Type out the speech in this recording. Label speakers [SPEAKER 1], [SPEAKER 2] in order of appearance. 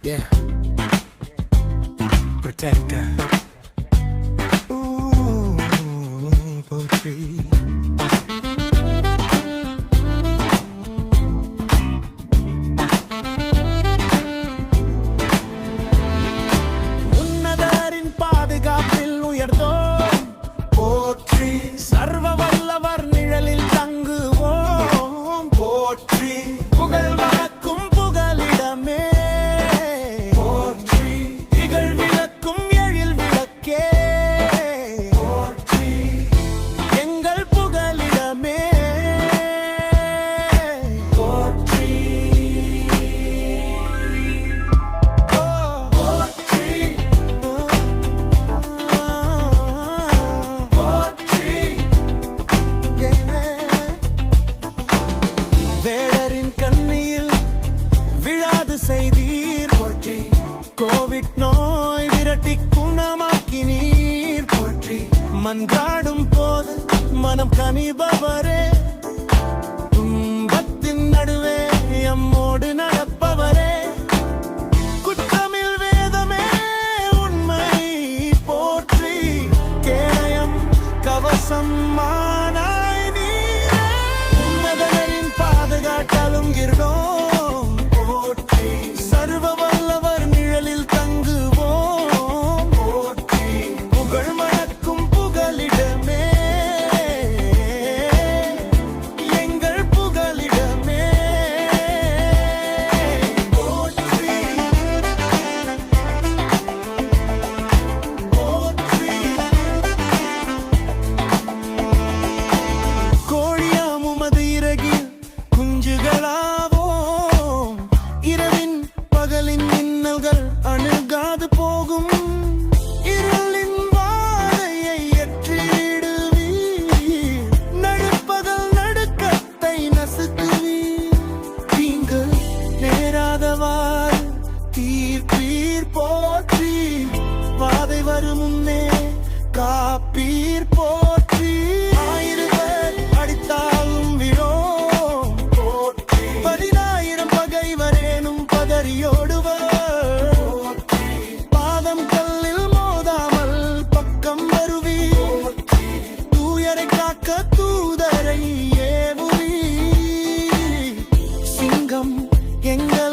[SPEAKER 1] Yeah. Protector. Ooh, poetry. உன்னதரின் பாதுகாப்பில் உயர்ந்தோம் போற்றி, சர்வ வல்லவர் நிழலில் தங்குவோம் போற்றி, புகழ் வணக்கும் புகலிடமே போற்றி, திகழ் விளக்கும் எழில் விளக்கே போற்றி, எங்கள் புகலிடமே போற்றி. வேடரின் கண்ணியில் விழாது செய்தீர் போற்றி, கோவிட் நோய் விரட்டி குணமாக்கி நீர் போற்றி, மன்றாடும் போது மனம் கனிபவரே, துன்பத்தின் நடுவே எம்மோடு நடப்பவரே, குற்றமில் வேதமே உண்மை போற்றி, கேயம் கவசம் மானாய் நீரே, உன்னதரின் பாதுகாட்டாலும் இருந்தோம் போற்றி, சர்வ வல்லவர் நிழலில் தங்குவோம் போற்றி, புகழ் மணக்கும் புகலிடமே எங்கள் புகலிடமே போற்றி போற்றி. கோழியாம் உமது இறகில் குஞ்சுகளாவோம், இரவின் பகலின் மின்னல்கள் அணுகாது போகும், இருளின் வாதையை எற்றிடுவீர், நடுப்பகல் நடுக்கத்தை நசுக்குவீர், தீங்கு நேராதவாறு தீர்ப்பீர் போற்றி, வாதை வரும் முன்னே காப்பீர் போற்றி, ஆயிரம் அடித்தாலும் விழோம் போற்றி, 10,000 பகைவரேனும் பதறியோடுவர் போற்றி, பாதம் கல்லில் மோதாமல் பக்கம் வருவீர், தூயரை காக்க தூதரை ஏவுவீர், சிங்கம் எங்கள்